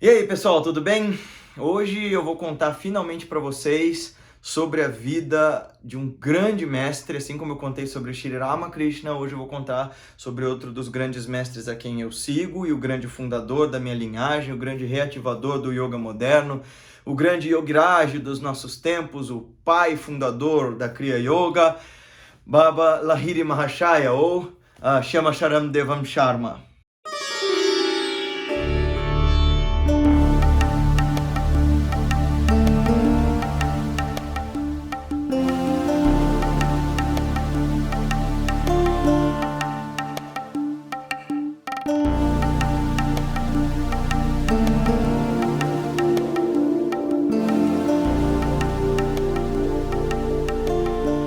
E aí, pessoal, tudo bem? Hoje eu vou contar finalmente para vocês sobre a vida de um grande mestre, assim como eu contei sobre Sri Ramakrishna. Hoje eu vou contar sobre outro dos grandes mestres a quem eu sigo e o grande fundador da minha linhagem, o grande reativador do yoga moderno, o grande Yogiraj dos nossos tempos, o pai fundador da Kriya Yoga, Baba Lahiri Mahashaya ou Shama Sharam Devam Sharma.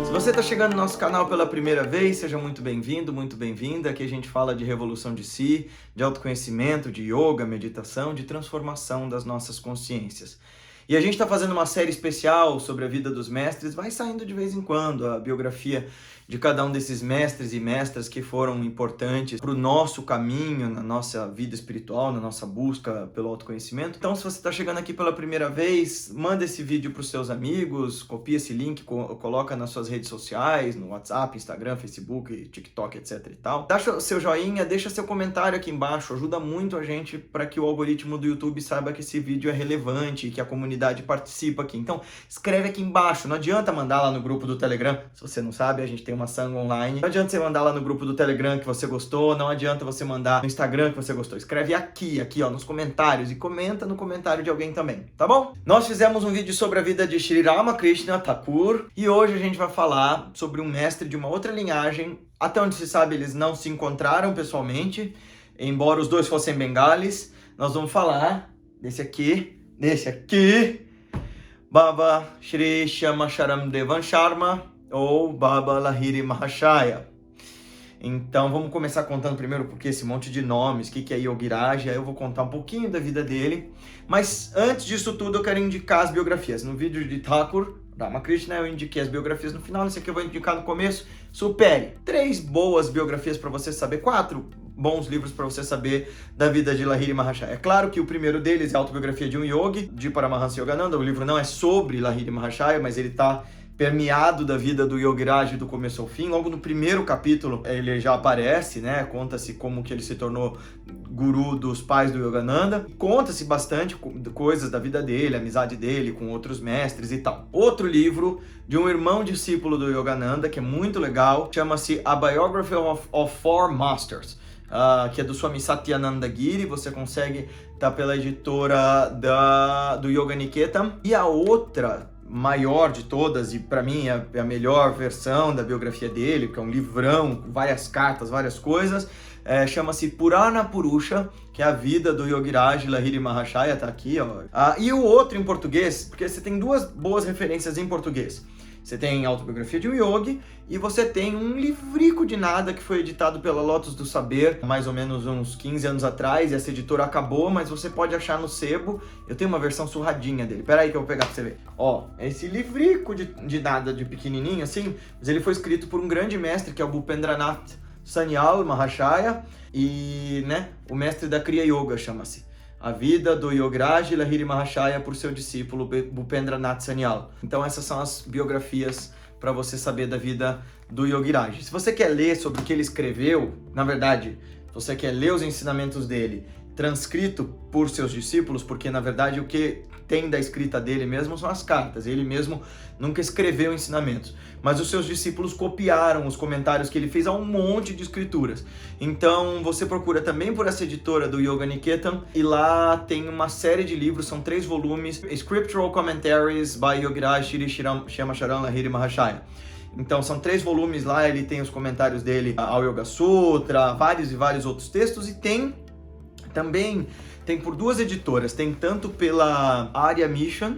Se você está chegando no nosso canal pela primeira vez, seja muito bem-vindo, muito bem-vinda. Aqui a gente fala de revolução de si, de autoconhecimento, de yoga, meditação, de transformação das nossas consciências. E a gente está fazendo uma série especial sobre a vida dos mestres, vai saindo de vez em quando a biografia de cada um desses mestres e mestras que foram importantes para o nosso caminho, na nossa vida espiritual, na nossa busca pelo autoconhecimento. Então, se você está chegando aqui pela primeira vez, manda esse vídeo para os seus amigos, copia esse link, coloca nas suas redes sociais, no WhatsApp, Instagram, Facebook, TikTok, etc e tal. Deixa seu joinha, deixa seu comentário aqui embaixo, ajuda muito a gente para que o algoritmo do YouTube saiba que esse vídeo é relevante e que a comunidade participa aqui. Então, escreve aqui embaixo, não adianta mandar lá no grupo do Telegram, se você não sabe, a gente tem uma sanga online. Não adianta você mandar lá no grupo do Telegram que você gostou, não adianta você mandar no Instagram que você gostou. Escreve aqui ó, nos comentários e comenta no comentário de alguém também, tá bom? Nós fizemos um vídeo sobre a vida de Sri Ramakrishna Thakur e hoje a gente vai falar sobre um mestre de uma outra linhagem. Até onde se sabe, eles não se encontraram pessoalmente, embora os dois fossem bengalis. Nós vamos falar desse aqui, Baba Shri Shama Sharam Devan Sharma, ou Baba Lahiri Mahashaya. Então vamos começar contando primeiro porque esse monte de nomes, o que é Yogiraj, aí eu vou contar um pouquinho da vida dele. Mas antes disso tudo eu quero indicar as biografias. No vídeo de Thakur Ramakrishna eu indiquei as biografias no final, esse aqui eu vou indicar no começo. Supere 3 boas biografias para você saber, 4 bons livros para você saber da vida de Lahiri Mahashaya. É claro que o primeiro deles é a autobiografia de um yogi, de Paramahansa Yogananda. O livro não é sobre Lahiri Mahashaya, mas ele está permeado da vida do Yogiraj do começo ao fim. Logo no primeiro capítulo ele já aparece, né? Conta-se como que ele se tornou guru dos pais do Yogananda. Conta-se bastante coisas da vida dele, a amizade dele com outros mestres e tal. Outro livro de um irmão discípulo do Yogananda, que é muito legal, chama-se A Biography of Four Masters, que é do Swami Satyananda Giri. Você consegue estar pela editora do Yoga Niketam. E a outra maior de todas, e para mim é a melhor versão da biografia dele, que é um livrão com várias cartas, várias coisas, chama-se Purana Purusha, que é a vida do Yogiraj Lahiri Mahashaya, tá aqui, ó. E o outro em português, porque você tem 2 boas referências em português. Você tem a autobiografia de um yogi e você tem um livrico de nada que foi editado pela Lotus do Saber mais ou menos uns 15 anos atrás, e essa editora acabou, mas você pode achar no sebo. Eu tenho uma versão surradinha dele. Pera aí que eu vou pegar pra você ver. Ó, esse livrico de nada, de pequenininho assim, mas ele foi escrito por um grande mestre que é o Bhupendranath Sanyal Mahashaya e, né, o mestre da Kriya Yoga chama-se. A vida do Yogiraj Lahiri Mahashaya por seu discípulo Bhupendranath Sanyal. Então essas são as biografias para você saber da vida do Yogiraj. Se você quer ler sobre o que ele escreveu, na verdade, se você quer ler os ensinamentos dele transcrito por seus discípulos, porque na verdade o que tem da escrita dele mesmo são as cartas, ele mesmo nunca escreveu ensinamentos, mas os seus discípulos copiaram os comentários que ele fez a um monte de escrituras. Então você procura também por essa editora do Yoga Niketam, e lá tem uma série de livros, são 3 volumes, Scriptural Commentaries by Yogiraj Shri Shama Sharam Lahiri Mahashaya. Então são 3 volumes lá, ele tem os comentários dele ao Yoga Sutra, vários e vários outros textos, e tem por 2 editoras, tem tanto pela Arya Mission,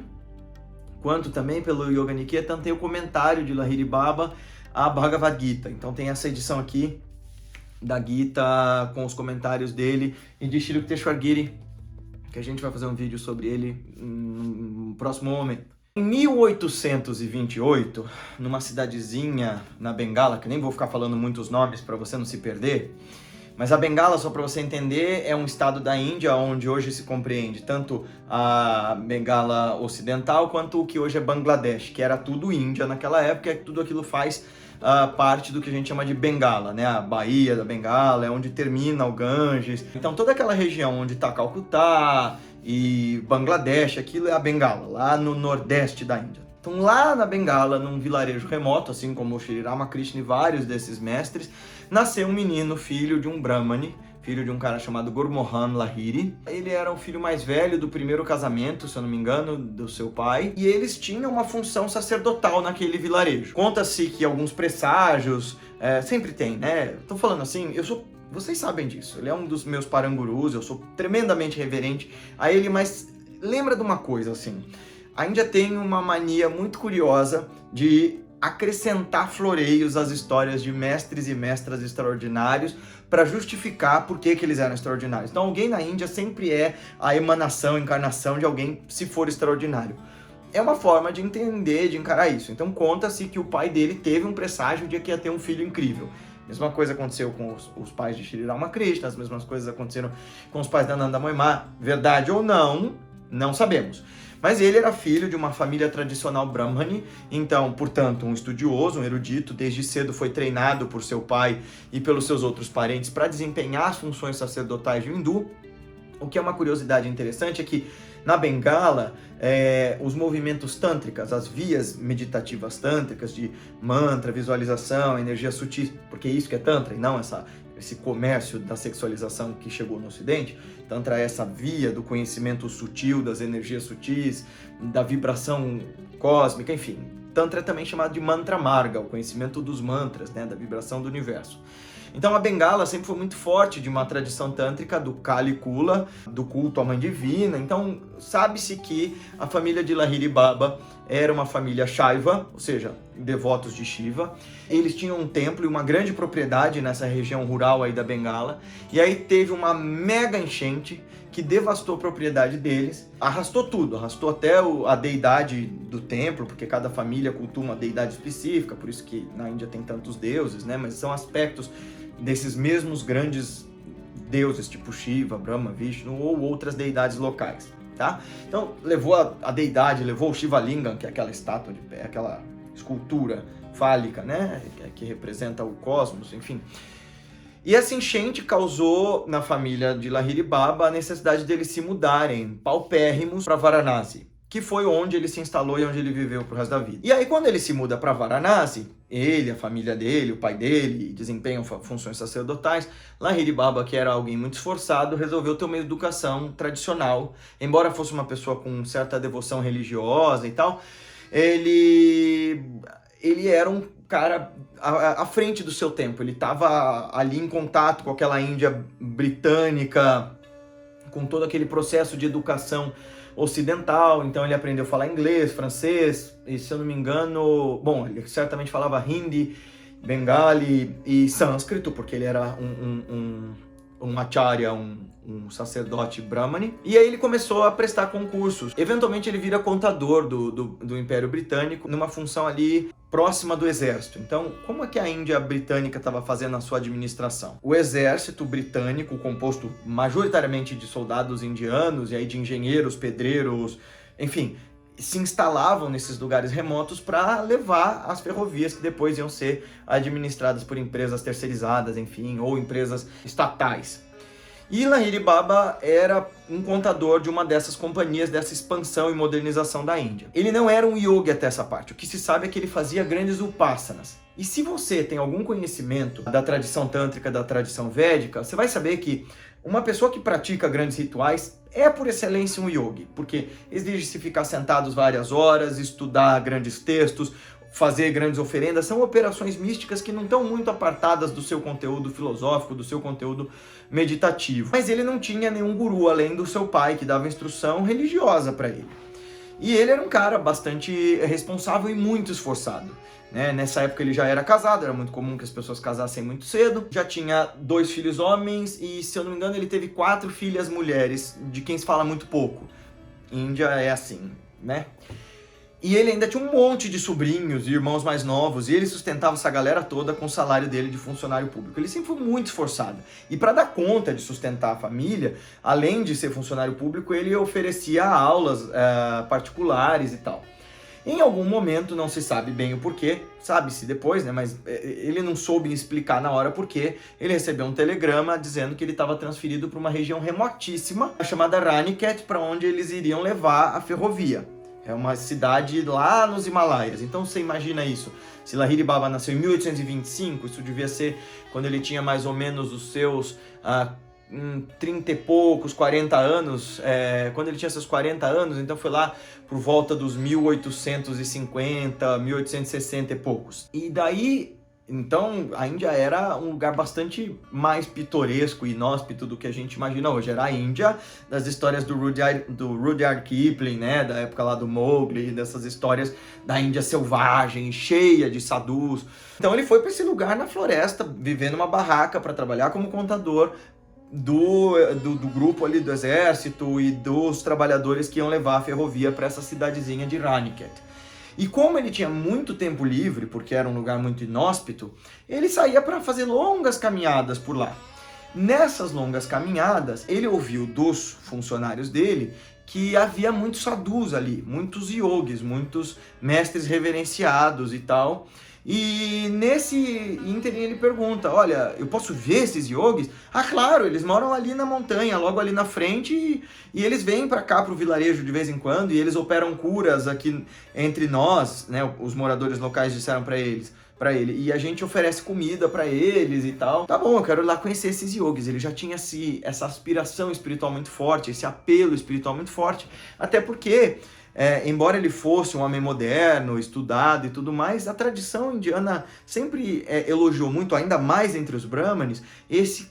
quanto também pelo Yoga Niketam, tem o comentário de Lahiri Baba a Bhagavad Gita. Então tem essa edição aqui da Gita com os comentários dele e de Shri Yukteswar Giri, que a gente vai fazer um vídeo sobre ele no próximo momento. Em 1828, numa cidadezinha na Bengala, que nem vou ficar falando muitos nomes para você não se perder, Mas a Bengala, só para você entender, é um estado da Índia onde hoje se compreende tanto a Bengala Ocidental quanto o que hoje é Bangladesh, que era tudo Índia naquela época, e tudo aquilo faz parte do que a gente chama de Bengala, né? A Baía da Bengala, é onde termina o Ganges. Então toda aquela região onde está Calcutá e Bangladesh, aquilo é a Bengala, lá no nordeste da Índia. Então lá na Bengala, num vilarejo remoto, assim como o Shri Ramakrishna e vários desses mestres, nasceu um menino, filho de um Brahmane, filho de um cara chamado Gurmohan Lahiri. Ele era o filho mais velho do primeiro casamento, se eu não me engano, do seu pai, e eles tinham uma função sacerdotal naquele vilarejo. Conta-se que alguns presságios, sempre tem, né? Tô falando assim, vocês sabem disso, ele é um dos meus parangurus, eu sou tremendamente reverente a ele, mas lembra de uma coisa, assim, a Índia tem uma mania muito curiosa de acrescentar floreios às histórias de mestres e mestras extraordinários para justificar por que eles eram extraordinários. Então alguém na Índia sempre é a emanação, a encarnação de alguém se for extraordinário. É uma forma de entender, de encarar isso. Então conta-se que o pai dele teve um presságio de que ia ter um filho incrível. Mesma coisa aconteceu com os pais de Shri Ramakrishna, as mesmas coisas aconteceram com os pais da Nanda Moima. Verdade ou não, não sabemos. Mas ele era filho de uma família tradicional Brahmani, então, portanto, um estudioso, um erudito, desde cedo foi treinado por seu pai e pelos seus outros parentes para desempenhar as funções sacerdotais de um hindu. O que é uma curiosidade interessante é que na Bengala, os movimentos tântricas, as vias meditativas tântricas de mantra, visualização, energia sutil, porque é isso que é tantra e não esse comércio da sexualização que chegou no Ocidente. Tantra é essa via do conhecimento sutil, das energias sutis, da vibração cósmica, enfim. Tantra é também chamado de mantra marga, o conhecimento dos mantras, né, da vibração do universo. Então a Bengala sempre foi muito forte de uma tradição tântrica do Kali Kula, do culto à mãe divina. Então sabe-se que a família de Lahiri Baba era uma família Shaiva, ou seja, devotos de Shiva. Eles tinham um templo e uma grande propriedade nessa região rural aí da Bengala. E aí teve uma mega enchente que devastou a propriedade deles, arrastou tudo, arrastou até a deidade do templo, porque cada família cultua uma deidade específica, por isso que na Índia tem tantos deuses, né? Mas são aspectos desses mesmos grandes deuses, tipo Shiva, Brahma, Vishnu ou outras deidades locais, tá? Então, levou a deidade, levou o Shiva Lingam, que é aquela estátua de pé, aquela escultura fálica, né? Que representa o cosmos, enfim. E essa enchente causou na família de Lahiri Baba a necessidade deles se mudarem paupérrimos para Varanasi, que foi onde ele se instalou e onde ele viveu pro resto da vida. E aí quando ele se muda para Varanasi, ele, a família dele, o pai dele, desempenham funções sacerdotais, Lahiri Baba, que era alguém muito esforçado, resolveu ter uma educação tradicional. Embora fosse uma pessoa com certa devoção religiosa e tal, ele era um cara à frente do seu tempo. Ele estava ali em contato com aquela Índia britânica, com todo aquele processo de educação ocidental. Então ele aprendeu a falar inglês, francês, e se eu não me engano, bom, ele certamente falava hindi, bengali e sânscrito, porque ele era um acharya, um sacerdote brahmane. E aí ele começou a prestar concursos. Eventualmente ele vira contador do Império Britânico, numa função ali próxima do exército. Então, como é que a Índia britânica estava fazendo a sua administração? O exército britânico, composto majoritariamente de soldados indianos e aí de engenheiros, pedreiros, enfim, se instalavam nesses lugares remotos para levar as ferrovias que depois iam ser administradas por empresas terceirizadas, enfim, ou empresas estatais. E Lahiri Baba era um contador de uma dessas companhias, dessa expansão e modernização da Índia. Ele não era um yogi até essa parte, o que se sabe é que ele fazia grandes upasanas. E se você tem algum conhecimento da tradição tântrica, da tradição védica, você vai saber que uma pessoa que pratica grandes rituais é por excelência um yogi, porque exige-se ficar sentados várias horas, estudar grandes textos, fazer grandes oferendas, são operações místicas que não estão muito apartadas do seu conteúdo filosófico, do seu conteúdo meditativo. Mas ele não tinha nenhum guru, além do seu pai, que dava instrução religiosa para ele. E ele era um cara bastante responsável e muito esforçado. Nessa época ele já era casado, era muito comum que as pessoas casassem muito cedo, já tinha 2 filhos homens e, se eu não me engano, ele teve 4 filhas mulheres, de quem se fala muito pouco. Índia é assim, né? E ele ainda tinha um monte de sobrinhos e irmãos mais novos, e ele sustentava essa galera toda com o salário dele de funcionário público. Ele sempre foi muito esforçado. E para dar conta de sustentar a família, além de ser funcionário público, ele oferecia aulas particulares e tal. Em algum momento, não se sabe bem o porquê, sabe-se depois, né? Mas ele não soube explicar na hora porquê. Ele recebeu um telegrama dizendo que ele estava transferido para uma região remotíssima, chamada Raniket, para onde eles iriam levar a ferrovia. É uma cidade lá nos Himalaias. Então você imagina isso. Se Lahiri Baba nasceu em 1825, isso devia ser quando ele tinha mais ou menos os seus 30 e poucos, 40 anos. Quando ele tinha seus 40 anos, então foi lá por volta dos 1850, 1860 e poucos. E daí, então, a Índia era um lugar bastante mais pitoresco e inóspito do que a gente imagina hoje. Era a Índia das histórias do Rudyard Kipling, né? Da época lá do Mowgli, dessas histórias da Índia selvagem, cheia de sadhus. Então ele foi para esse lugar na floresta, vivendo numa barraca para trabalhar como contador do grupo ali do exército e dos trabalhadores que iam levar a ferrovia para essa cidadezinha de Raniket. E como ele tinha muito tempo livre, porque era um lugar muito inóspito, ele saía para fazer longas caminhadas por lá. Nessas longas caminhadas, ele ouviu dos funcionários dele que havia muitos sadhus ali, muitos yogis, muitos mestres reverenciados e tal. E nesse ínterim ele pergunta, olha, eu posso ver esses yogis? Ah, claro, eles moram ali na montanha, logo ali na frente, e eles vêm para cá, para o vilarejo de vez em quando, e eles operam curas aqui entre nós, né? Os moradores locais disseram para ele, e a gente oferece comida para eles e tal. Tá bom, eu quero ir lá conhecer esses yogis. Ele já tinha essa aspiração espiritual muito forte, esse apelo espiritual muito forte, até porque... embora ele fosse um homem moderno, estudado e tudo mais, a tradição indiana sempre elogiou muito, ainda mais entre os brahmanes, esse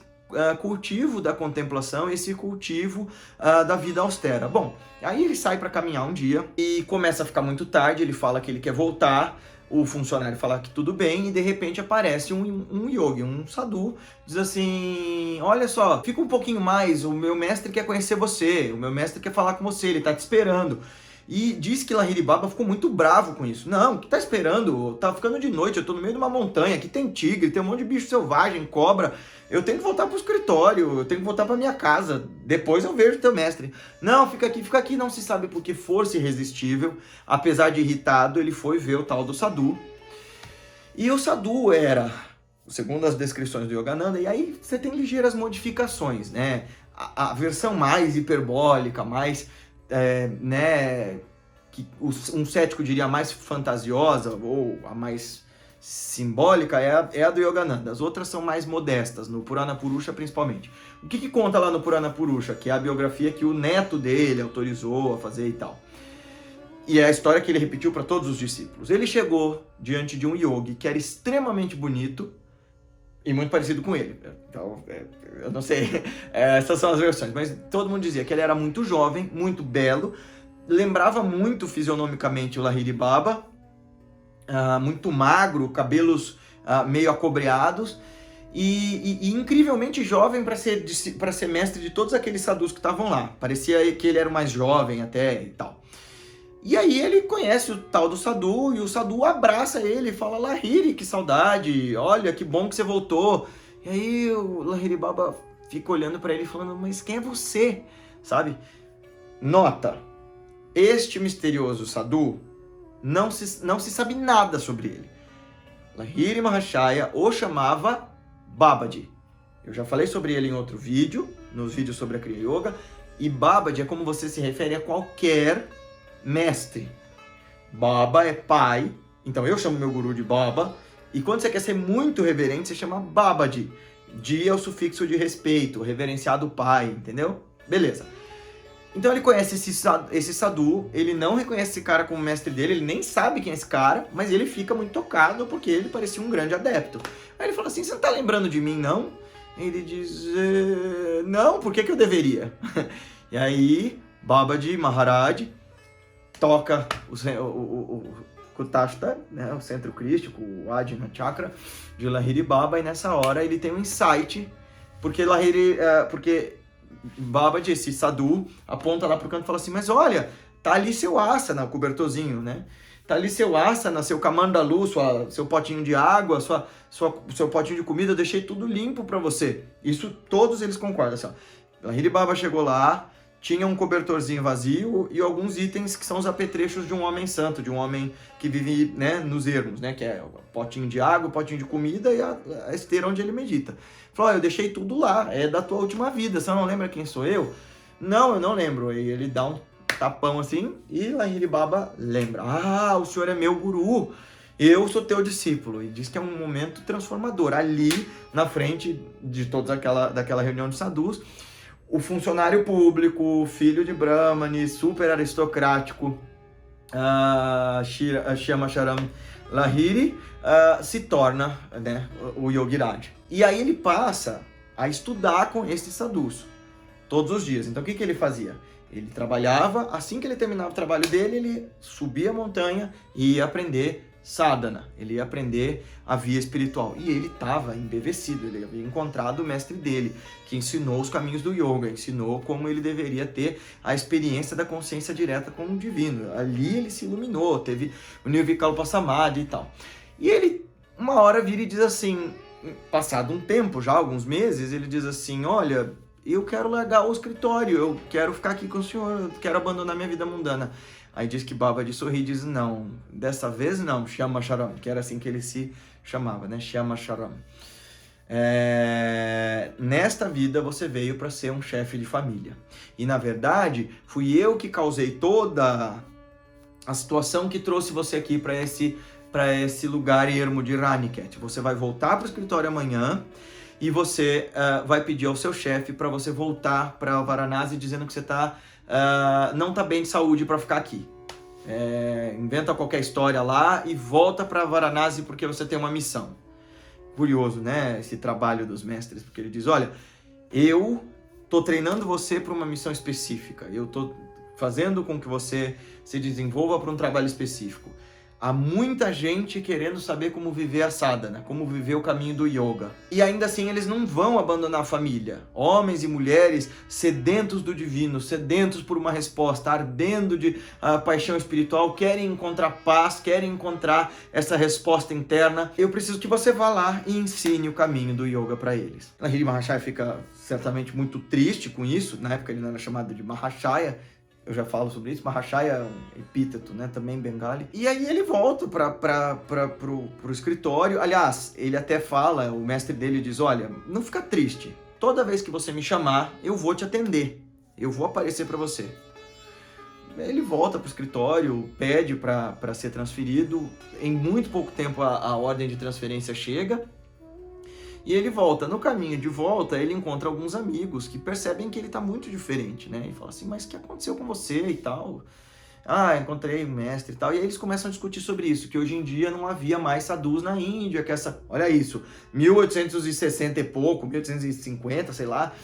cultivo da contemplação, esse cultivo da vida austera. Bom, aí ele sai para caminhar um dia e começa a ficar muito tarde, ele fala que ele quer voltar, o funcionário fala que tudo bem, e de repente aparece um yogi, um sadhu, diz assim, olha só, fica um pouquinho mais, o meu mestre quer conhecer você, o meu mestre quer falar com você, ele está te esperando. E diz que Lahiri Baba ficou muito bravo com isso. Não, o que tá esperando? Tá ficando de noite, eu tô no meio de uma montanha, aqui tem tigre, tem um monte de bicho selvagem, cobra. Eu tenho que voltar pro escritório, eu tenho que voltar pra minha casa. Depois eu vejo teu mestre. Não, fica aqui, não se sabe por que força irresistível. Apesar de irritado, ele foi ver o tal do sadhu. E o sadhu era, segundo as descrições do Yogananda, e aí você tem ligeiras modificações, né? A versão mais hiperbólica, mais... que um cético diria mais fantasiosa ou a mais simbólica é a do Yogananda. As outras são mais modestas, no Purana Purusha principalmente. O que conta lá no Purana Purusha? Que é a biografia que o neto dele autorizou a fazer e tal. E é a história que ele repetiu para todos os discípulos. Ele chegou diante de um yogi que era extremamente bonito e muito parecido com ele. Então, eu não sei, essas são as versões, mas todo mundo dizia que ele era muito jovem, muito belo, lembrava muito fisionomicamente o Lahiri Baba, muito magro, cabelos meio acobreados, e incrivelmente jovem para ser mestre de todos aqueles sadhus que estavam lá. Parecia que ele era o mais jovem até e tal. E aí ele conhece o tal do sadhu, e o sadhu abraça ele e fala, Lahiri, que saudade, olha, que bom que você voltou. E aí o Lahiri Baba fica olhando para ele falando, mas quem é você? Sabe? Nota, este misterioso sadhu, não se sabe nada sobre ele. Lahiri Mahashaya o chamava Babaji. Eu já falei sobre ele em outro vídeo, nos vídeos sobre a Kriya Yoga, e Babaji é como você se refere a qualquer mestre. Baba é pai, então eu chamo meu guru de Baba, e quando você quer ser muito reverente, você chama Babaji. Ji é o sufixo de respeito, reverenciado pai, entendeu? Beleza. Então ele conhece esse sadhu, ele não reconhece esse cara como mestre dele, ele nem sabe quem é esse cara, mas ele fica muito tocado porque ele parecia um grande adepto. Aí ele fala assim, você não tá lembrando de mim, não? Ele diz, não, por que eu deveria? E aí, Babaji Maharaj toca o Kutashta, né, o centro crístico, o Ajna Chakra de Lahiri Baba, e nessa hora ele tem um insight, porque Babaji, esse sadhu, aponta lá pro canto e fala assim, mas olha, tá ali seu asana, o cobertorzinho, né? Tá ali seu asana, seu kamandalu, seu potinho de água, seu potinho de comida, eu deixei tudo limpo para você. Isso todos eles concordam. Assim, ó. Lahiri Baba chegou lá, tinha um cobertorzinho vazio e alguns itens que são os apetrechos de um homem santo, de um homem que vive, né, nos ermos, né, que é o potinho de água, o potinho de comida e a esteira onde ele medita. Falou, eu deixei tudo lá, é da tua última vida, você não lembra quem sou eu? Não, eu não lembro. E ele dá um tapão assim, e Lahiri Baba lembra. Ah, o senhor é meu guru, eu sou teu discípulo. E diz que é um momento transformador. Ali, na frente de toda daquela reunião de sadhus, o funcionário público, filho de Brahmani, super aristocrático, Shyamasharam Lahiri, se torna, né, o Yogiraj. E aí ele passa a estudar com esses sadhus todos os dias. Então o que ele fazia? Ele trabalhava, assim que ele terminava o trabalho dele, ele subia a montanha e ia aprender sadhana, ele ia aprender a via espiritual. E ele estava embevecido, ele havia encontrado o mestre dele, que ensinou os caminhos do yoga, ensinou como ele deveria ter a experiência da consciência direta com o divino. Ali ele se iluminou, teve o Nirvikalpa Samadhi e tal. E ele, uma hora, vira e diz assim, passado um tempo, já alguns meses, ele diz assim, olha, eu quero largar o escritório, eu quero ficar aqui com o senhor, eu quero abandonar minha vida mundana. Aí diz que Babaji sorri e diz, não, dessa vez não, Shyamasharam, que era assim que ele se chamava, né, Shyamasharam. Nesta vida você veio para ser um chefe de família. E na verdade, fui eu que causei toda a situação que trouxe você aqui para esse lugar ermo de Raniket. Você vai voltar para o escritório amanhã, e você vai pedir ao seu chefe para você voltar para Varanasi dizendo que você não está bem de saúde para ficar aqui. Inventa qualquer história lá e volta para Varanasi porque você tem uma missão. Curioso, né? Esse trabalho dos mestres, porque ele diz, olha, eu estou treinando você para uma missão específica, eu estou fazendo com que você se desenvolva para um trabalho específico. Há muita gente querendo saber como viver a sadhana, como viver o caminho do yoga. E ainda assim eles não vão abandonar a família. Homens e mulheres sedentos do divino, sedentos por uma resposta, ardendo de paixão espiritual, querem encontrar paz, querem encontrar essa resposta interna. Eu preciso que você vá lá e ensine o caminho do yoga para eles. Lahiri Mahashaya fica certamente muito triste com isso. Na época ele não era chamado de Mahashaya. Eu já falo sobre isso, Mahashaya é um epíteto, né, também bengali. E aí ele volta pro escritório. Aliás, ele até fala, o mestre dele diz, olha, não fica triste. Toda vez que você me chamar, eu vou te atender. Eu vou aparecer para você. Ele volta pro escritório, pede para ser transferido. Em muito pouco tempo a ordem de transferência chega. E ele volta. No caminho de volta, ele encontra alguns amigos que percebem que ele está muito diferente, né? E fala assim, mas o que aconteceu com você e tal? Ah, encontrei o mestre e tal. E aí eles começam a discutir sobre isso, que hoje em dia não havia mais sadhus na Índia, que olha isso, 1860 e pouco, 1850, sei lá,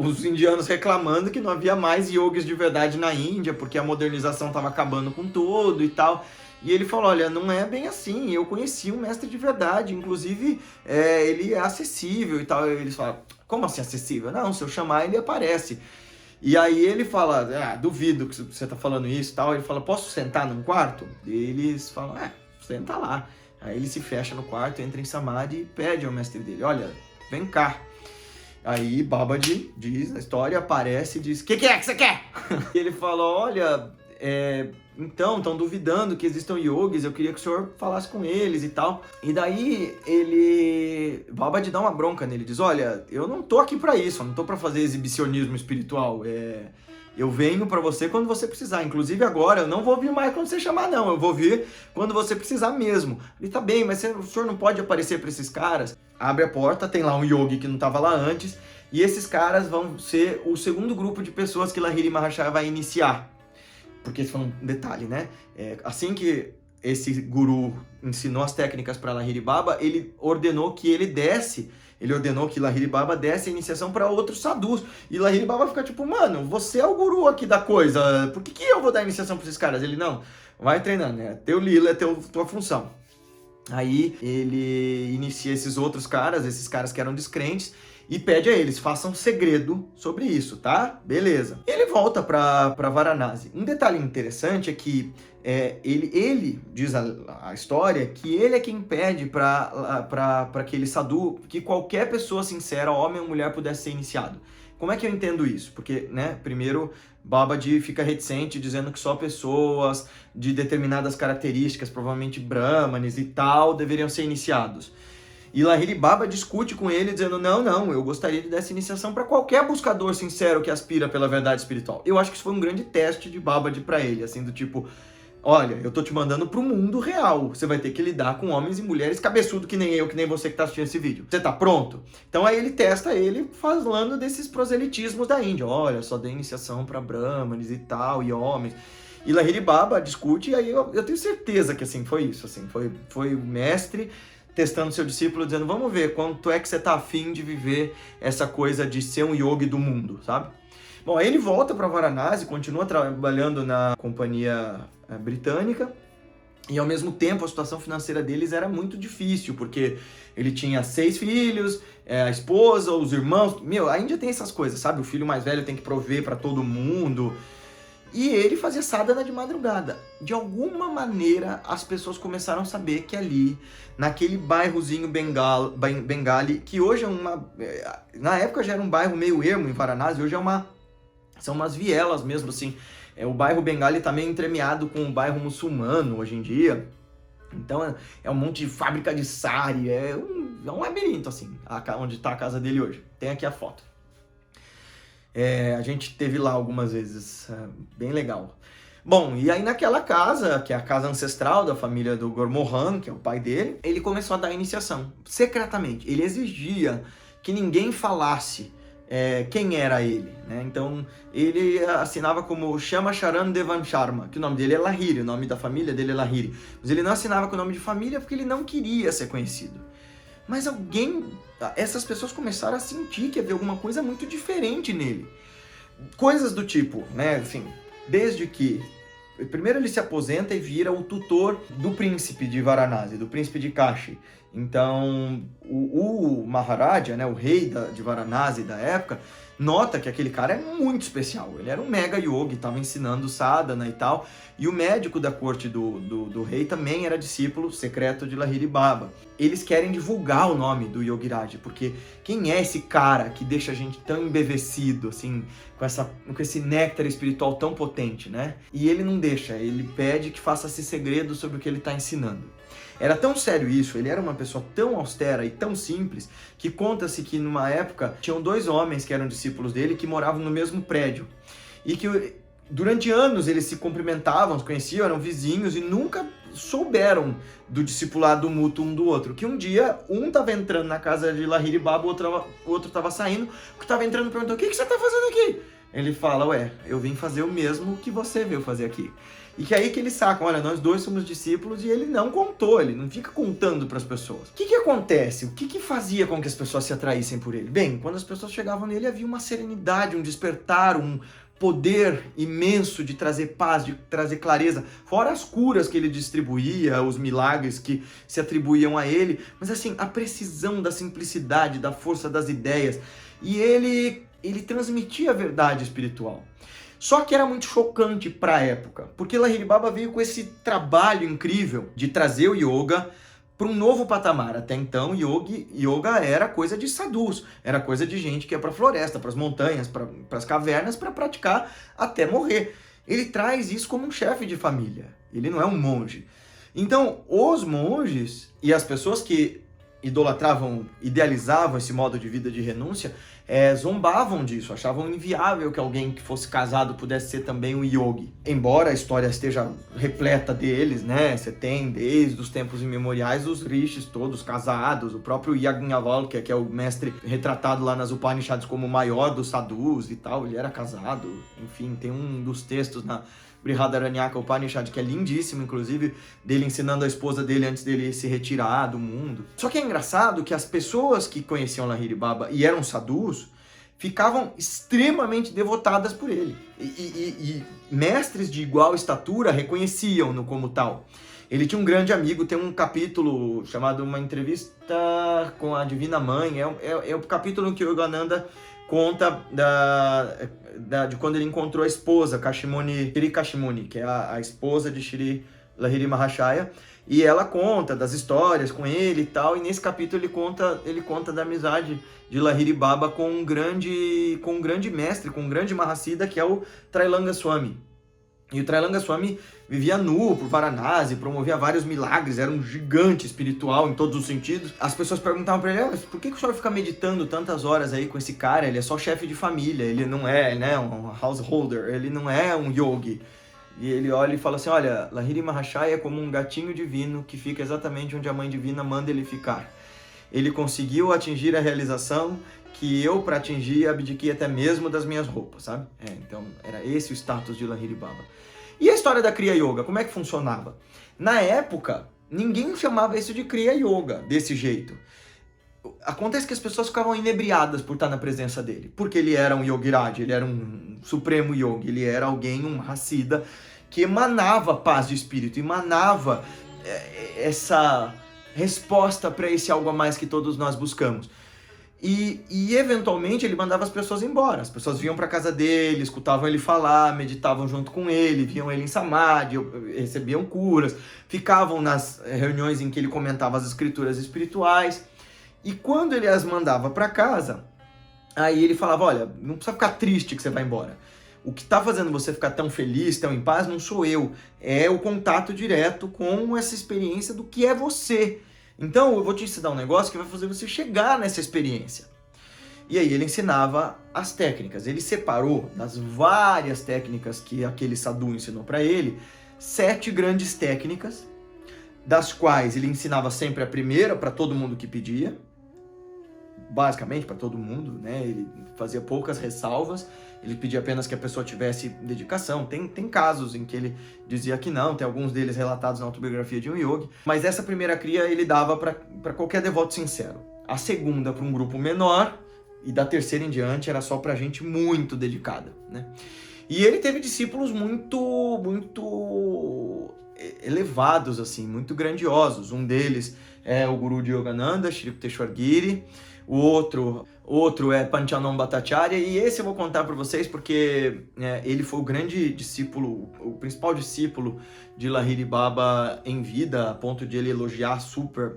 os indianos reclamando que não havia mais yogis de verdade na Índia, porque a modernização estava acabando com tudo e tal. E ele falou, olha, não é bem assim, eu conheci um mestre de verdade, inclusive ele é acessível e tal. E eles falam, como assim acessível? Não, se eu chamar ele aparece. E aí ele fala, duvido que você tá falando isso e tal. Ele fala, posso sentar num quarto? E eles falam, senta lá. Aí ele se fecha no quarto, entra em Samadhi e pede ao mestre dele, olha, vem cá. Aí Babaji diz na história, aparece e diz, o que é que você quer? E ele fala, olha, então, estão duvidando que existam yogis, eu queria que o senhor falasse com eles e tal. E daí Babaji dá uma bronca nele, diz, olha, eu não tô aqui pra isso, eu não tô pra fazer exibicionismo espiritual, eu venho pra você quando você precisar, inclusive agora, eu não vou vir mais quando você chamar não, eu vou vir quando você precisar mesmo. Ele, tá bem, mas o senhor não pode aparecer pra esses caras? Abre a porta, tem lá um yogi que não tava lá antes, e esses caras vão ser o segundo grupo de pessoas que Lahiri Mahashaya vai iniciar. Porque esse foi um detalhe, né? Assim que esse guru ensinou as técnicas para Lahiri Baba, ele ordenou que Lahiri Baba desse a iniciação para outros sadhus. E Lahiri Baba fica tipo, mano, você é o guru aqui da coisa, por que eu vou dar iniciação para esses caras? Ele, não, vai treinando, né? Teu lila é tua função. Aí ele inicia esses outros caras, esses caras que eram descrentes, e pede a eles, façam segredo sobre isso, tá? Beleza. Ele volta para Varanasi. Um detalhe interessante é que ele diz a história que ele é quem pede para aquele sadhu que qualquer pessoa sincera, homem ou mulher, pudesse ser iniciado. Como é que eu entendo isso? Porque, né, primeiro, Babaji fica reticente, dizendo que só pessoas de determinadas características, provavelmente brahmanes e tal, deveriam ser iniciados. E Lahiri Baba discute com ele, dizendo, não, eu gostaria de dar essa iniciação para qualquer buscador sincero que aspira pela verdade espiritual. Eu acho que isso foi um grande teste de Babaji para ele, assim, do tipo, olha, eu tô te mandando pro mundo real, você vai ter que lidar com homens e mulheres cabeçudo que nem eu, que nem você que tá assistindo esse vídeo. Você tá pronto? Então aí ele testa ele falando desses proselitismos da Índia. Olha, só dei iniciação para brahmanes e tal, e homens. E Lahiri Baba discute, e aí eu tenho certeza que assim, foi isso, assim, foi o mestre testando seu discípulo, dizendo, vamos ver quanto é que você tá afim de viver essa coisa de ser um yogi do mundo, sabe? Bom, aí ele volta para Varanasi, continua trabalhando na companhia britânica, e ao mesmo tempo a situação financeira deles era muito difícil, porque ele tinha 6 filhos, a esposa, os irmãos, a Índia tem essas coisas, sabe? O filho mais velho tem que prover para todo mundo, e ele fazia sadhana de madrugada. De alguma maneira, as pessoas começaram a saber que ali, naquele bairrozinho Bengali, que hoje na época já era um bairro meio ermo em Varanasi, hoje são umas vielas mesmo, assim. O bairro Bengali tá meio entremeado com o bairro muçulmano hoje em dia. Então é um monte de fábrica de sari, é um labirinto, assim, onde tá a casa dele hoje. Tem aqui a foto. A gente teve lá algumas vezes, bem legal. Bom, e aí naquela casa, que é a casa ancestral da família do Gormohan, que é o pai dele, ele começou a dar iniciação, secretamente. Ele exigia que ninguém falasse quem era ele, né? Então ele assinava como Shama Charan Devan Sharma, que o nome dele é Lahiri, o nome da família dele é Lahiri. Mas ele não assinava com o nome de família porque ele não queria ser conhecido. Mas essas pessoas começaram a sentir que havia alguma coisa muito diferente nele. Coisas do tipo, né, assim, desde que primeiro ele se aposenta e vira o tutor do príncipe de Varanasi, do príncipe de Kashi. Então, o Maharaja, né, o rei de Varanasi da época, nota que aquele cara é muito especial. Ele era um mega yogi, estava ensinando sadhana e tal. E o médico da corte do rei também era discípulo secreto de Lahiri Baba. Eles querem divulgar o nome do Yogiraj, porque quem é esse cara que deixa a gente tão embevecido, assim, com esse néctar espiritual tão potente, né? E ele não deixa, ele pede que faça-se segredo sobre o que ele está ensinando. Era tão sério isso, ele era uma pessoa tão austera e tão simples, que conta-se que numa época tinham 2 homens que eram discípulos dele que moravam no mesmo prédio. E que durante anos eles se cumprimentavam, se conheciam, eram vizinhos e nunca souberam do discipulado mútuo um do outro. Que um dia, um estava entrando na casa de Lahiri Baba, o outro estava saindo, o que estava entrando perguntou, o que você está fazendo aqui? Ele fala, eu vim fazer o mesmo que você veio fazer aqui. E que é aí que eles sacam, olha, nós 2 somos discípulos, e ele não contou, ele não fica contando para as pessoas. O que acontece? O que fazia com que as pessoas se atraíssem por ele? Bem, quando as pessoas chegavam nele, havia uma serenidade, um despertar, um poder imenso de trazer paz, de trazer clareza, fora as curas que ele distribuía, os milagres que se atribuíam a ele, mas assim, a precisão da simplicidade, da força das ideias. E ele transmitia a verdade espiritual. Só que era muito chocante para a época, porque Lahiri Baba veio com esse trabalho incrível de trazer o yoga para um novo patamar. Até então, yoga era coisa de sadhus, era coisa de gente que ia para a floresta, para as montanhas, para as cavernas, para praticar até morrer. Ele traz isso como um chefe de família, ele não é um monge. Então, os monges e as pessoas que idolatravam, idealizavam esse modo de vida de renúncia, zombavam disso, achavam inviável que alguém que fosse casado pudesse ser também um yogi. Embora a história esteja repleta deles, né? Você tem desde os tempos imemoriais os rishis todos casados, o próprio Yajnavalkya, que é o mestre retratado lá nas Upanishads como o maior dos sadhus e tal, ele era casado. Enfim, tem um dos textos na Brihadaranyaka Upanishad, que é lindíssimo, inclusive, dele ensinando a esposa dele antes dele se retirar do mundo. Só que é engraçado que as pessoas que conheciam Lahiri Baba e eram sadhus ficavam extremamente devotadas por ele. E mestres de igual estatura reconheciam-no como tal. Ele tinha um grande amigo, tem um capítulo chamado Uma Entrevista com a Divina Mãe, é o capítulo em que o Yogananda conta de quando ele encontrou a esposa, Shri Kashimuni, que é a esposa de Shri Lahiri Mahashaya, e ela conta das histórias com ele e tal, e nesse capítulo ele conta da amizade de Lahiri Baba com um grande mestre, com um grande Mahasiddha, que é o Trailanga Swami. E o Trailanga Swami vivia nu por Varanasi, promovia vários milagres, era um gigante espiritual em todos os sentidos. As pessoas perguntavam para ele, por que o senhor fica meditando tantas horas aí com esse cara? Ele é só chefe de família, ele não é, né, um householder, ele não é um yogi. E ele olha e fala assim, olha, Lahiri Mahashaya é como um gatinho divino que fica exatamente onde a mãe divina manda ele ficar. Ele conseguiu atingir a realização que eu, para atingir, abdiquei até mesmo das minhas roupas, sabe? Então, era esse o status de Lahiri Baba. E a história da Kriya Yoga, como é que funcionava? Na época, ninguém chamava isso de Kriya Yoga, desse jeito. Acontece que as pessoas ficavam inebriadas por estar na presença dele, porque ele era um Yogiraj, ele era um supremo yogi, ele era alguém, um Mahasiddha, que emanava paz de espírito, emanava essa resposta para esse algo a mais que todos nós buscamos. E eventualmente ele mandava as pessoas embora. As pessoas vinham para casa dele, escutavam ele falar, meditavam junto com ele, viam ele em samadhi, recebiam curas, ficavam nas reuniões em que ele comentava as escrituras espirituais. E quando ele as mandava para casa, aí ele falava, olha, não precisa ficar triste que você vai embora. O que está fazendo você ficar tão feliz, tão em paz, não sou eu. É o contato direto com essa experiência do que é você. Então, eu vou te ensinar um negócio que vai fazer você chegar nessa experiência. E aí ele ensinava as técnicas. Ele separou das várias técnicas que aquele sadhu ensinou para ele, 7 grandes técnicas, das quais ele ensinava sempre a primeira para todo mundo que pedia, basicamente para todo mundo, né? Ele fazia poucas ressalvas, ele pedia apenas que a pessoa tivesse dedicação. Tem casos em que ele dizia que não, tem alguns deles relatados na autobiografia de um yogi, mas essa primeira kriya ele dava para qualquer devoto sincero. A segunda para um grupo menor, e da terceira em diante era só para gente muito dedicada, né? E ele teve discípulos muito elevados, assim, muito grandiosos. Um deles é o guru de Yogananda, Shri Yukteswar Giri. O outro é Panchanon Bhattacharya, e esse eu vou contar para vocês porque ele foi o grande discípulo, o principal discípulo de Lahiri Baba em vida, a ponto de ele elogiar super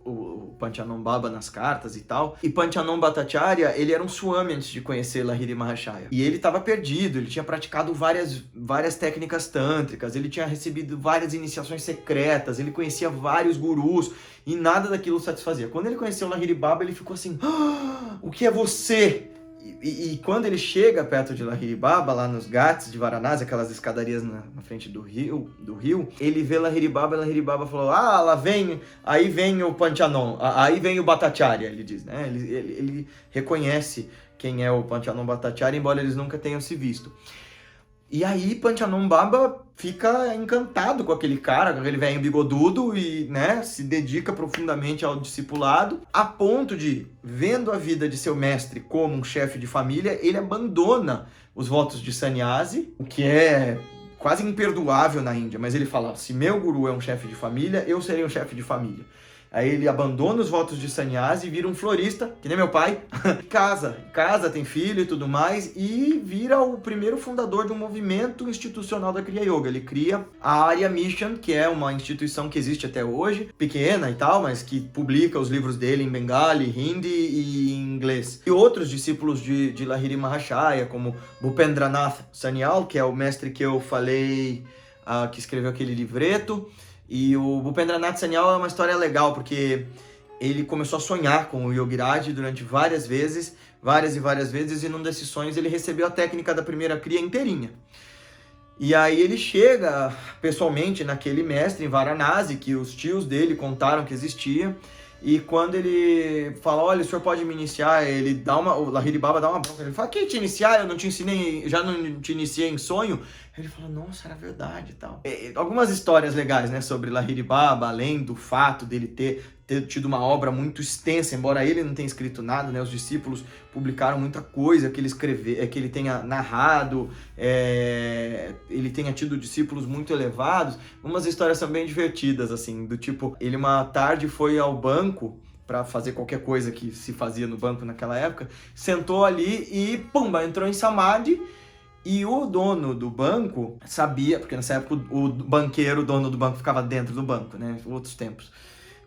o Panchanon Baba nas cartas e tal. E Panchanon Bhattacharya, ele era um swami antes de conhecer Lahiri Mahashaya. E ele estava perdido, ele tinha praticado várias técnicas tântricas, ele tinha recebido várias iniciações secretas, ele conhecia vários gurus e nada daquilo satisfazia. Quando ele conheceu Lahiri Baba, ele ficou assim, o que é você? E quando ele chega perto de Lahiri Baba, lá nos Ghats de Varanasi, aquelas escadarias na frente do rio, ele vê Lahiri Baba, e Lahiri Baba falou, lá vem, aí vem o Panchanon, aí vem o Bhattacharya, ele diz, né? Ele reconhece quem é o Panchanon Bhattacharya, embora eles nunca tenham se visto. E aí Panchanon Baba fica encantado com aquele cara, com aquele velho bigodudo e, né, se dedica profundamente ao discipulado, a ponto de, vendo a vida de seu mestre como um chefe de família, ele abandona os votos de sannyasi, o que é quase imperdoável na Índia, mas ele fala, se meu guru é um chefe de família, eu serei um chefe de família. Aí ele abandona os votos de sannyasi e vira um florista, que nem meu pai, casa, tem filho e tudo mais, e vira o primeiro fundador de um movimento institucional da Kriya Yoga. Ele cria a Arya Mission, que é uma instituição que existe até hoje, pequena e tal, mas que publica os livros dele em Bengali, Hindi e em inglês. E outros discípulos de Lahiri Mahashaya, como Bhupendranath Sanyal, que é o mestre que eu falei, que escreveu aquele livreto. E o Bhupendranath Sanyal é uma história legal, porque ele começou a sonhar com o Yogiraj durante várias e várias vezes, e num desses sonhos ele recebeu a técnica da primeira kriya inteirinha. E aí ele chega pessoalmente naquele mestre em Varanasi, que os tios dele contaram que existia, e quando ele fala, olha, o senhor pode me iniciar, o Lahiri Baba dá uma bronca, ele fala, que te iniciar? Eu não te ensinei, já não te iniciei em sonho? Ele fala, nossa, era verdade e tal. Algumas histórias legais, né, sobre Lahiri Baba, além do fato dele ter tido uma obra muito extensa, embora ele não tenha escrito nada, né, os discípulos publicaram muita coisa que ele tenha narrado, ele tenha tido discípulos muito elevados, umas histórias são bem divertidas, assim, do tipo, ele uma tarde foi ao banco para fazer qualquer coisa que se fazia no banco naquela época, sentou ali e, pumba, entrou em Samadhi. E o dono do banco sabia, porque nessa época o banqueiro, o dono do banco, ficava dentro do banco, né? Outros tempos.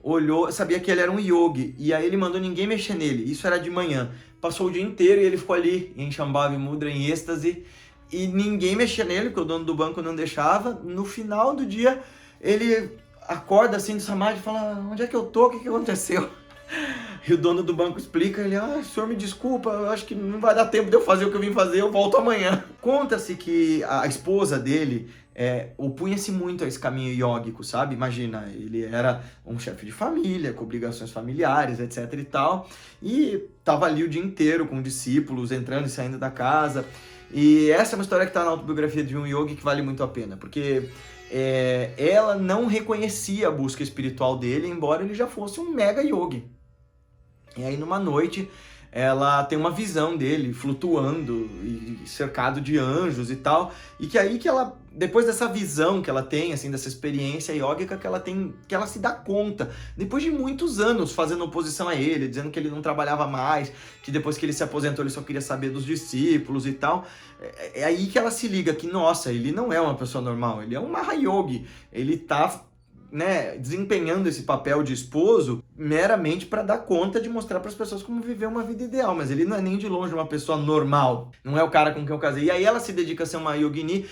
Olhou, sabia que ele era um yogi, e aí ele mandou ninguém mexer nele. Isso era de manhã. Passou o dia inteiro e ele ficou ali, em Shambhavi Mudra, em êxtase, e ninguém mexia nele, porque o dono do banco não deixava. No final do dia, ele acorda assim do Samadhi e fala: onde é que eu tô? O que aconteceu? E o dono do banco explica, ele, senhor, me desculpa, eu acho que não vai dar tempo de eu fazer o que eu vim fazer, eu volto amanhã. Conta-se que a esposa dele opunha-se muito a esse caminho iógico, sabe? Imagina, ele era um chefe de família, com obrigações familiares, etc e tal, e estava ali o dia inteiro com discípulos, entrando e saindo da casa. E essa é uma história que está na autobiografia de um yogi que vale muito a pena, porque ela não reconhecia a busca espiritual dele, embora ele já fosse um mega yogi. E aí numa noite ela tem uma visão dele flutuando e cercado de anjos e tal, e que aí que ela, depois dessa visão que ela tem, assim, dessa experiência iógica que ela tem, que ela se dá conta, depois de muitos anos fazendo oposição a ele, dizendo que ele não trabalhava mais, que depois que ele se aposentou ele só queria saber dos discípulos e tal, é aí que ela se liga que, nossa, ele não é uma pessoa normal, ele é um Mahayogi, ele tá, né, desempenhando esse papel de esposo meramente para dar conta de mostrar para as pessoas como viver uma vida ideal, mas ele não é nem de longe uma pessoa normal, não é o cara com quem eu casei. E aí ela se dedica a ser uma yogini,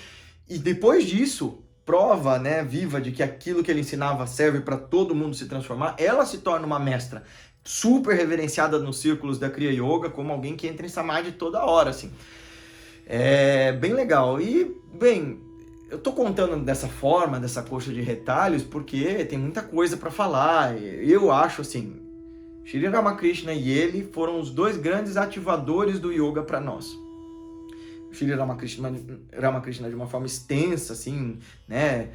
e depois disso, prova, né, viva de que aquilo que ele ensinava serve para todo mundo se transformar, ela se torna uma mestra super reverenciada nos círculos da Kriya Yoga, como alguém que entra em Samadhi toda hora, assim. É bem legal. E, bem, eu tô contando dessa forma, dessa coxa de retalhos, porque tem muita coisa para falar. Eu acho assim, Shri Ramakrishna e ele foram os dois grandes ativadores do yoga para nós. Shri Ramakrishna de uma forma extensa, assim, né,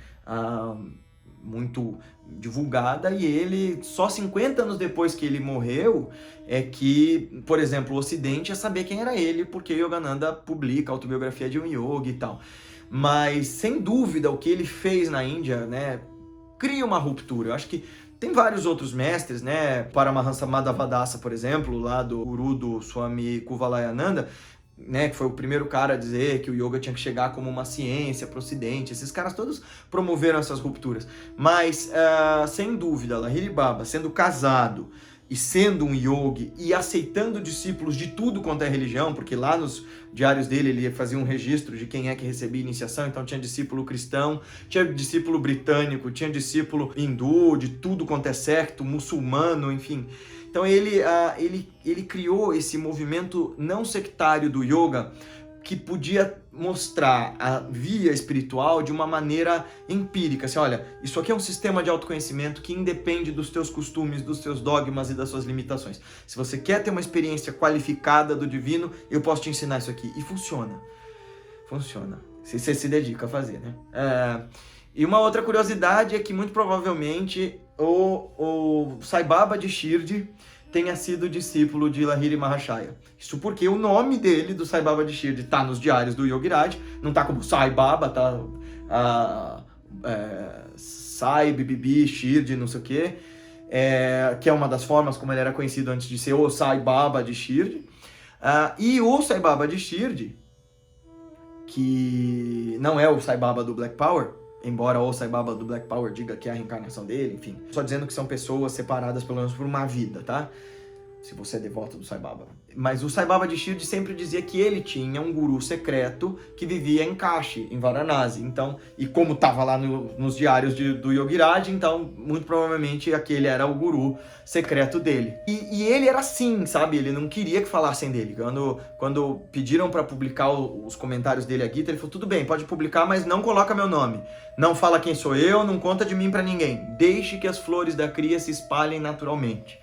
muito divulgada, e ele, só 50 anos depois que ele morreu, é que, por exemplo, o Ocidente ia saber quem era ele, porque Yogananda publica a autobiografia de um yogi e tal. Mas, sem dúvida, o que ele fez na Índia, né, cria uma ruptura. Eu acho que tem vários outros mestres, né, Paramahansa Madhavadasa, por exemplo, lá do guru do Swami Kuvalayananda, né, que foi o primeiro cara a dizer que o yoga tinha que chegar como uma ciência para o Ocidente. Esses caras todos promoveram essas rupturas. Mas, sem dúvida, Lahiri Baba, sendo casado e sendo um yogi e aceitando discípulos de tudo quanto é religião, porque lá nos diários dele ele fazia um registro de quem é que recebia iniciação, então tinha discípulo cristão, tinha discípulo britânico, tinha discípulo hindu, de tudo quanto é secto, muçulmano, enfim. Então ele criou esse movimento não sectário do yoga que podia mostrar a via espiritual de uma maneira empírica. Assim, olha, isso aqui é um sistema de autoconhecimento que independe dos teus costumes, dos teus dogmas e das suas limitações. Se você quer ter uma experiência qualificada do divino, eu posso te ensinar isso aqui. E funciona. Funciona. Se você se dedica a fazer, né? E uma outra curiosidade é que muito provavelmente o Sai Baba de Shirdi tenha sido discípulo de Lahiri Mahashaya. Isso porque o nome dele, do Sai Baba de Shirdi, tá nos diários do Yogiraj, não tá como Sai Baba, tá Sai Bibi Shirdi, não sei o quê, que é uma das formas como ele era conhecido antes de ser o Sai Baba de Shirdi. E o Sai Baba de Shirdi, que não é o Sai Baba do Black Power, embora o Sai Baba do Black Power diga que é a reencarnação dele, enfim. Só dizendo que são pessoas separadas pelo menos por uma vida, tá? Se você é devoto do Sai Baba. Mas o Sai Baba de Shirdi sempre dizia que ele tinha um guru secreto que vivia em Kashi, em Varanasi. Então, e como estava lá nos diários do Yogiraj, então, muito provavelmente, aquele era o guru secreto dele. E ele era assim, sabe? Ele não queria que falassem dele. Quando pediram para publicar os comentários dele a Gita, ele falou, tudo bem, pode publicar, mas não coloca meu nome. Não fala quem sou eu, não conta de mim para ninguém. Deixe que as flores da cria se espalhem naturalmente.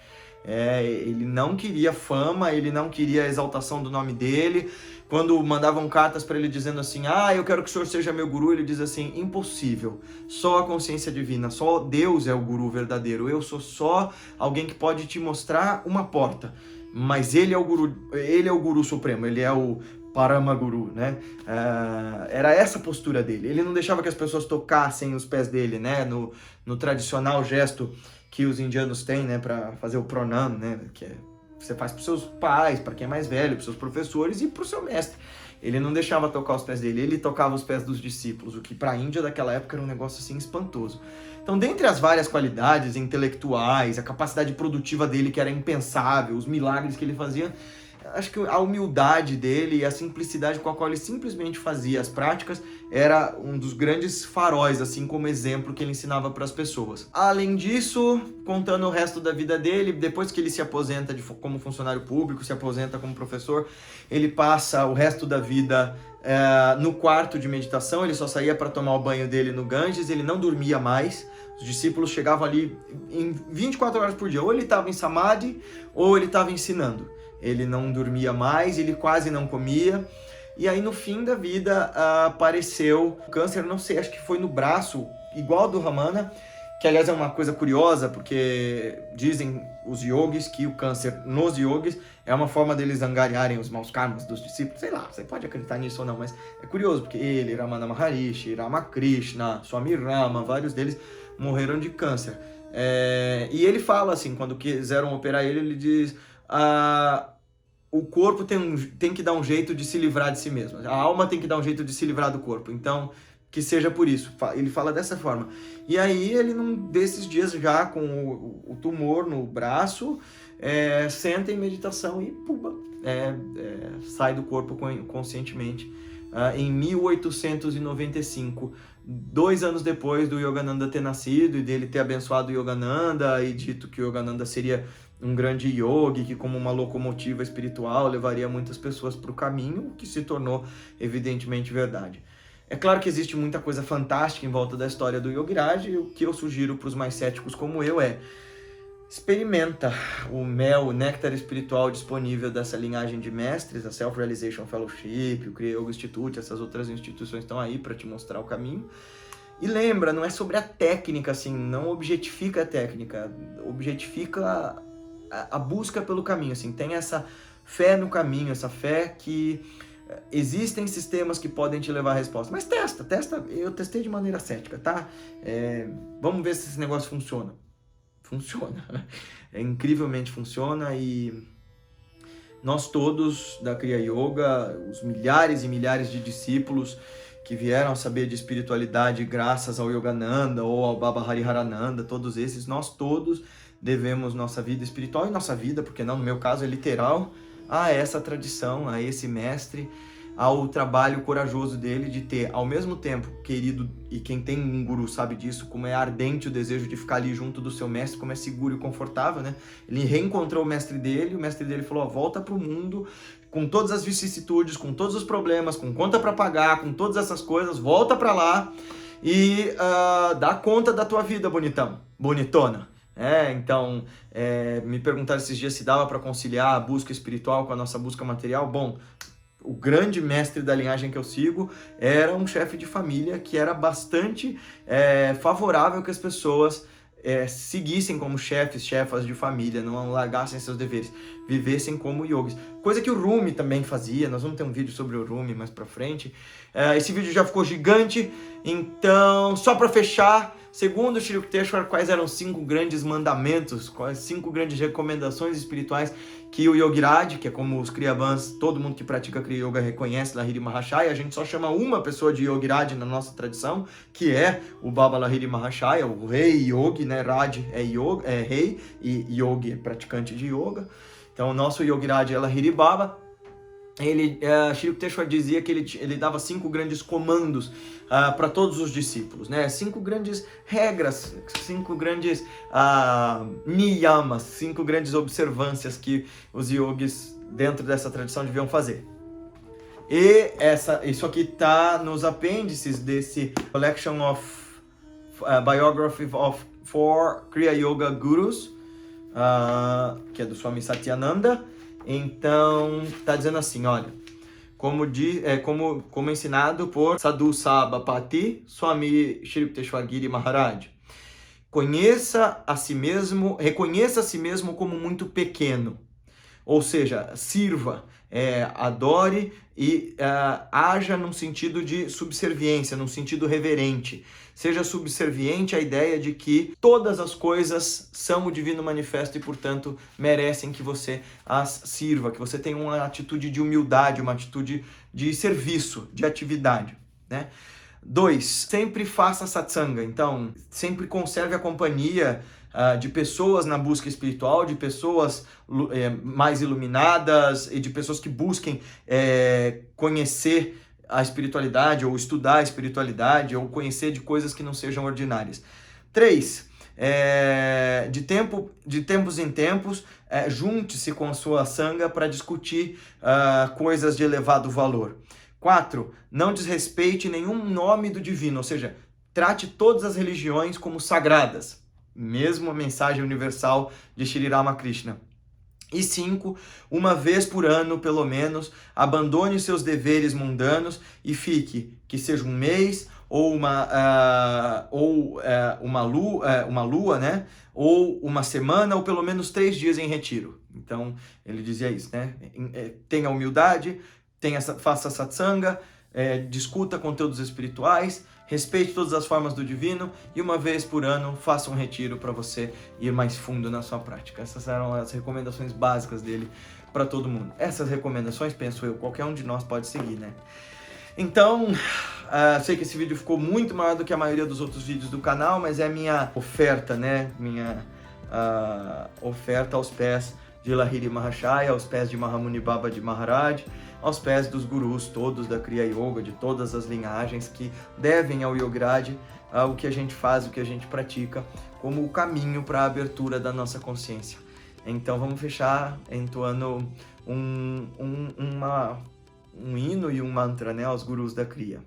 Ele não queria fama, ele não queria a exaltação do nome dele. Quando mandavam cartas para ele dizendo assim, eu quero que o senhor seja meu guru, ele diz assim, impossível, só a consciência divina, só Deus é o guru verdadeiro, eu sou só alguém que pode te mostrar uma porta, mas ele é o guru supremo, ele é o Paramaguru, né? Era essa a postura dele. Ele não deixava que as pessoas tocassem os pés dele, né? No tradicional gesto que os indianos têm, né? Para fazer o pranam, né? Que você faz para os seus pais, para quem é mais velho, para os seus professores e para o seu mestre. Ele não deixava tocar os pés dele, ele tocava os pés dos discípulos, o que para a Índia daquela época era um negócio assim espantoso. Então, dentre as várias qualidades intelectuais, a capacidade produtiva dele que era impensável, os milagres que ele fazia, acho que a humildade dele e a simplicidade com a qual ele simplesmente fazia as práticas era um dos grandes faróis, assim como exemplo que ele ensinava para as pessoas. Além disso, contando o resto da vida dele, depois que ele se aposenta como funcionário público, se aposenta como professor, ele passa o resto da vida no quarto de meditação. Ele só saía para tomar o banho dele no Ganges, ele não dormia mais. Os discípulos chegavam ali em 24 horas por dia, ou ele estava em Samadhi, ou ele estava ensinando. Ele não dormia mais, ele quase não comia. E aí no fim da vida apareceu câncer, não sei, acho que foi no braço, igual ao do Ramana, que aliás é uma coisa curiosa, porque dizem os yogis que o câncer nos yogis é uma forma deles angariarem os maus karmas dos discípulos. Sei lá, você pode acreditar nisso ou não, mas é curioso, porque ele, Ramana Maharishi, Ramakrishna, Swami Rama, vários deles morreram de câncer. E ele fala assim, quando quiseram operar ele diz... o corpo tem que dar um jeito de se livrar de si mesmo. A alma tem que dar um jeito de se livrar do corpo. Então, que seja por isso. Ele fala dessa forma. E aí, ele, num desses dias já com o tumor no braço, senta em meditação e puba, sai do corpo conscientemente. Em 1895, 2 anos depois do Yogananda ter nascido e dele ter abençoado o Yogananda e dito que o Yogananda seria um grande yogi, que como uma locomotiva espiritual levaria muitas pessoas para o caminho, que se tornou evidentemente verdade. É claro que existe muita coisa fantástica em volta da história do Yogiraj, e o que eu sugiro para os mais céticos como eu experimenta o mel, o néctar espiritual disponível dessa linhagem de mestres, a Self-Realization Fellowship, o Kriya Yoga Institute, essas outras instituições estão aí para te mostrar o caminho. E lembra, não é sobre a técnica, assim, não objetifica a técnica, objetifica a busca pelo caminho, assim, tem essa fé no caminho, essa fé que existem sistemas que podem te levar à resposta. Mas testa, eu testei de maneira cética, tá? Vamos ver se esse negócio funciona. Funciona, incrivelmente funciona, e nós todos da Kriya Yoga, os milhares e milhares de discípulos que vieram a saber de espiritualidade graças ao Yogananda ou ao Baba Hariharananda, todos esses, nós todos devemos nossa vida espiritual e nossa vida, porque não, no meu caso é literal, a essa tradição, a esse mestre, ao trabalho corajoso dele de ter, ao mesmo tempo, querido, e quem tem um guru sabe disso, como é ardente o desejo de ficar ali junto do seu mestre, como é seguro e confortável, né? Ele reencontrou o mestre dele falou, volta pro mundo, com todas as vicissitudes, com todos os problemas, com conta para pagar, com todas essas coisas, volta para lá e dá conta da tua vida, bonitão, bonitona. Então, me perguntaram esses dias se dava para conciliar a busca espiritual com a nossa busca material. Bom, o grande mestre da linhagem que eu sigo era um chefe de família que era bastante favorável que as pessoas seguissem como chefas de família, não largassem seus deveres, vivessem como yogis. Coisa que o Rumi também fazia, nós vamos ter um vídeo sobre o Rumi mais pra frente. Esse vídeo já ficou gigante, então, só para fechar, segundo Shri Yukteswar, quais eram 5 grandes mandamentos, quais 5 grandes recomendações espirituais que o Yogiraj, que é como os Kriyavans, todo mundo que pratica Kriya Yoga reconhece, Lahiri Mahashaya, a gente só chama uma pessoa de Yogiraj na nossa tradição, que é o Baba Lahiri Mahashaya, o rei yogi, né? Raj é rei e yogi é praticante de yoga. Então o nosso Yogiraj é Lahiri Baba. Shri Yukteswar dizia que ele dava 5 grandes comandos para todos os discípulos, né? 5 grandes regras, 5 grandes niyamas, 5 grandes observâncias que os yogis dentro dessa tradição deviam fazer. E isso aqui está nos apêndices desse Collection of Biography of 4 Kriya Yoga Gurus, que é do Swami Satyananda. Então, está dizendo assim, olha, como ensinado por Sadhu Sabapati Swami Shri Yukteswar Giri Maharaj. Reconheça a si mesmo como muito pequeno. Ou seja, sirva, adore e haja num sentido de subserviência, num sentido reverente. Seja subserviente à ideia de que todas as coisas são o divino manifesto e, portanto, merecem que você as sirva, que você tenha uma atitude de humildade, uma atitude de serviço, de atividade, né? 2, sempre faça satsanga, então sempre conserve a companhia de pessoas na busca espiritual, de pessoas mais iluminadas e de pessoas que busquem conhecer a espiritualidade ou estudar a espiritualidade ou conhecer de coisas que não sejam ordinárias. 3, de tempos em tempos, junte-se com a sua sanga para discutir coisas de elevado valor. 4, não desrespeite nenhum nome do divino, ou seja, trate todas as religiões como sagradas, mesmo a mensagem universal de Shri Ramakrishna. E 5, uma vez por ano, pelo menos, abandone seus deveres mundanos e fique, que seja um mês ou uma lua, né? Ou uma semana, ou pelo menos 3 dias em retiro. Então, ele dizia isso, né? Tenha humildade, faça satsanga, discuta conteúdos espirituais, respeite todas as formas do divino e uma vez por ano faça um retiro para você ir mais fundo na sua prática. Essas eram as recomendações básicas dele para todo mundo. Essas recomendações, penso eu, qualquer um de nós pode seguir, né? Então, sei que esse vídeo ficou muito maior do que a maioria dos outros vídeos do canal, mas é a minha oferta, né? Minha oferta aos pés de Lahiri Mahashaya, aos pés de Mahamuni Baba de Maharaj, aos pés dos gurus todos da Kriya Yoga, de todas as linhagens que devem ao Yograj o que a gente faz, o que a gente pratica, como o caminho para a abertura da nossa consciência. Então vamos fechar entoando um hino e um mantra, né, aos gurus da Kriya.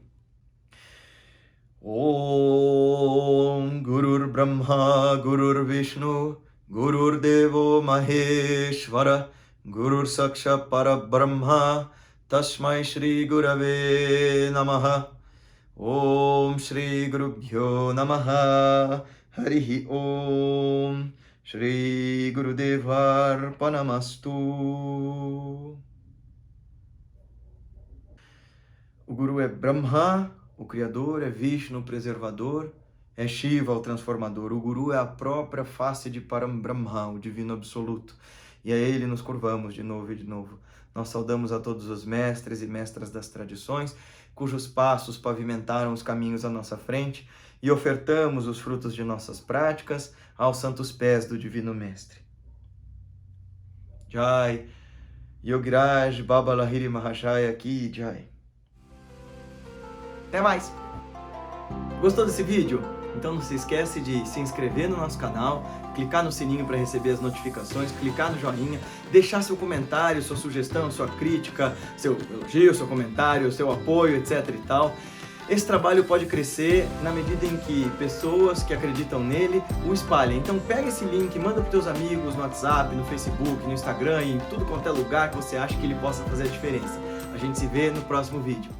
Om Gurur Brahma Gurur Vishnu Gurur Devo Maheshvara Gurur Saksha Parabrahma Tasmai Shri Gurave Namaha. Om Shri Gurubhyo Namaha. Harihi Om. Shri Gurudevar Panamastu. O Guru é Brahma, o Criador, é Vishnu, o Preservador, é Shiva, o Transformador. O Guru é a própria face de Param Brahma, o Divino Absoluto. E a ele nos curvamos de novo e de novo. Nós saudamos a todos os mestres e mestras das tradições, cujos passos pavimentaram os caminhos à nossa frente, e ofertamos os frutos de nossas práticas aos santos pés do Divino Mestre. Jai, Yogiraj Baba Lahiri Mahashaya Ki Jai. Até mais! Gostou desse vídeo? Então não se esquece de se inscrever no nosso canal, clicar no sininho para receber as notificações, clicar no joinha, deixar seu comentário, sua sugestão, sua crítica, seu elogio, seu comentário, seu apoio, etc e tal. Esse trabalho pode crescer na medida em que pessoas que acreditam nele o espalhem. Então pega esse link, manda para os teus amigos no WhatsApp, no Facebook, no Instagram, em tudo quanto é lugar que você acha que ele possa fazer a diferença. A gente se vê no próximo vídeo.